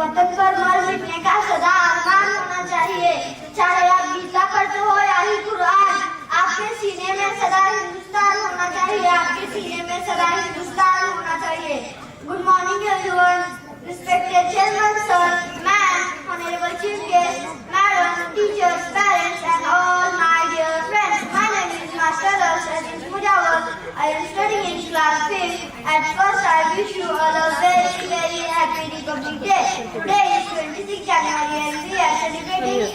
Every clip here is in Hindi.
वतन पर मर मिटने का सदा अरमान होना चाहिए। चाहे आप गीता पढ़ते हो या ही कुरान, आपके सीने में सदा हिंदुस्तान होना चाहिए। आपके सीने में सदा हिंदुस्तान होना चाहिए। Good morning everyone, respected chairman sir, ma'am, honorable chief guest, madam, teachers, parents and all my dear friends. My name is Master Arshad Mujawar. I am studying in class 5th. At first I wish you all a very very happy Republic Day. Today is 26 January and we are celebrating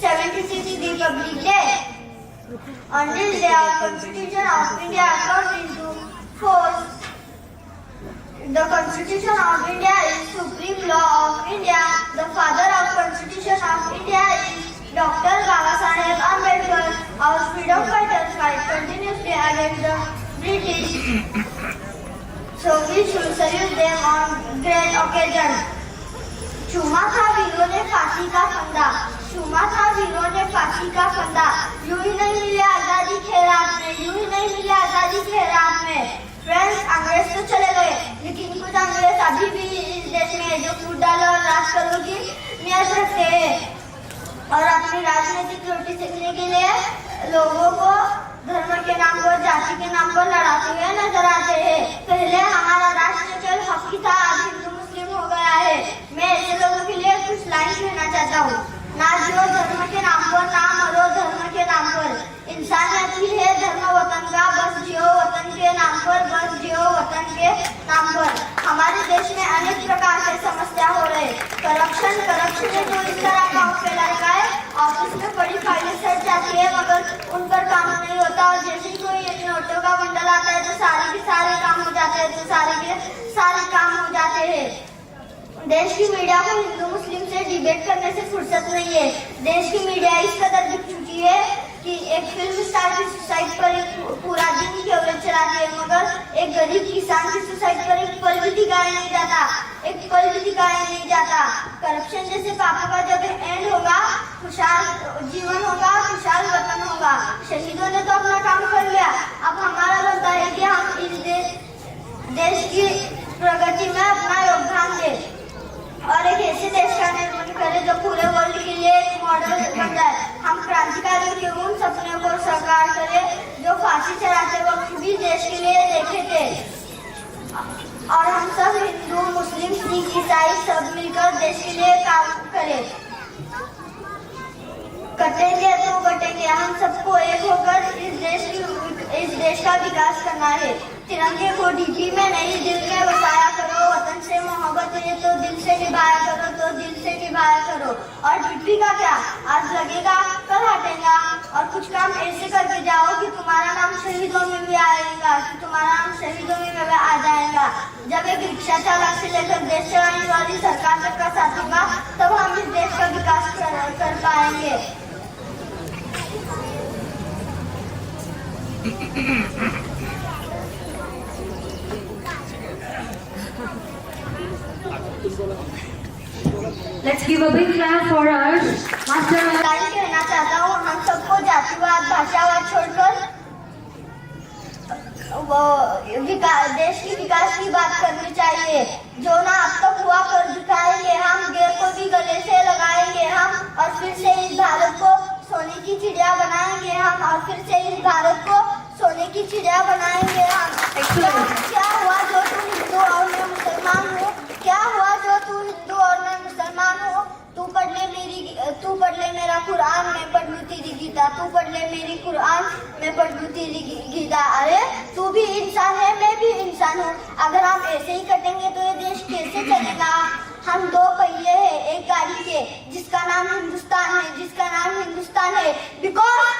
76th Republic Day. On this day our Constitution of India comes into force. The Constitution of India is supreme law of India. The father of Constitution of India is Dr. Babasaheb Ambedkar. Our freedom fighters fight continuously against the British. So we should salute them on great occasion. चूमा था वीरों ने फांसी का फंदा, चूमा था वीरों ने फांसी का फंदा। यूं ही नहीं मिले आजादी खैरात में, यूं ही नहीं मिले आजादी खैरात में। फ्रेंड्स, अंग्रेज तो चले गए, लेकिन कुछ अंग्रेज अभी भी इस देश में जो फूट डाला और राज करने की नियत रखते हैं और अपनी राजनीतिक रोटी सेकने के लिए लोगों को धर्म के नाम पर, जाति के नाम पर लड़ाते हुए नजर आते हैं। पहले हमारा राष्ट्र केवल हक ही था, अब हिंदू मुस्लिम हो गया है। मैं ऐसे लोगों के लिए कुछ लाइन कहना चाहता हूँ। ना जियो धर्म के नाम पर, ना मरो धर्म के नाम पर। इंसानियत ही है धर्म वतन का, बस जियो वतन के नाम पर, बस जियो वतन के नाम पर। हमारे देश में अनेक प्रकार से समस्या हो रहे। करप्शन ने तो इस तरह गाँव फैला रखा है। ऑफिस में बड़ी फाइलें सट जाती है मगर उन पर काम नहीं होता और जैसे ही कोई नोटों का बंडल आता है तो सारे के सारे काम हो जाते हैं, तो सारे के सारे काम हो जाते हैं। देश की मीडिया को हिंदू मुस्लिम से डिबेट करने से फुर्सत नहीं है। देश की मीडिया इस कदर बिक चुकी है कि एक फिल्म स्टार की सुसाइड पर पूरा दिन कवरेज चलाती है, मगर एक गरीब किसान की सुसाइड पर एक पल भी दिखाया नहीं जाता, एक पल भी दिखाया नहीं जाता। करप्शन जैसे पापों का जब एंड होगा, खुशहाल जीवन होगा, खुशहाल वतन होगा। शहीदों ने तो अपना काम कर लिया, अब हमारा बनता है कि हम इस देश की प्रगति में अपना योगदान दें और एक ऐसे देश का निर्माण करें जो पूरे वर्ल्ड के लिए एक मॉडल बन जाए। हम क्रांतिकारियों के उन सपनों को साकार करें जो फांसी चढ़ाते वक्त भी देश के लिए देखे थे और हम सब हिंदू, मुस्लिम, सिख, ईसाई सब मिलकर देश के लिए काम करें। कटेंगे तो बटेंगे, हम सबको एक होकर इस देश का विकास करना है। तिरंगे को डीपी में नहीं दिल में बसाया करो, वतन से मोहब्बत है तो दिल से निभाया करो, तो दिल से निभाया करो। और डीपी का क्या, आज लगेगा कल हटेगा। और कुछ काम ऐसे करके जाओ कि तुम्हारा नाम शहीदों में भी आएगा, कि तुम्हारा नाम शहीदों में भी आ जाएगा। जब एक रिक्शा चालक से लेकर देश चलाने वाली सरकार तक का साथ होगा, तब हम इस देश का विकास कर पाएंगे। Let's give a big clap for our master. कहना चाहता हूँ, हम सबको जातिवाद, भाषावाद छोड़कर देश की विकास की बात करनी चाहिए। जो ना अब तक हुआ कर दिखाएंगे हम, गैर को भी गले से लगाएंगे हम और फिर से इस भारत को सोने की चिड़िया बनाएंगे हम और फिर से इस भारत को सोने की चिड़िया बनाएंगे हम। क्या हुआ जो तू हिंदू और मैं मुसलमान हूँ, क्या हुआ जो तू हिंदू और मैं मुसलमान हूँ। तू पढ़ ले मेरा कुरान, मैं पढ़ लूँ तेरी गीता। तू पढ़ ले मेरी कुरान, मैं पढ़ लूँ तेरी गीता। अरे तू भी इंसान है, मैं भी इंसान हूँ। अगर हम ऐसे ही कटेंगे तो ये देश कैसे चलेगा। हम दो पहिए हैं एक गाड़ी के, जिसका नाम हिंदुस्तान है, जिसका नाम हिंदुस्तान है। बिकॉज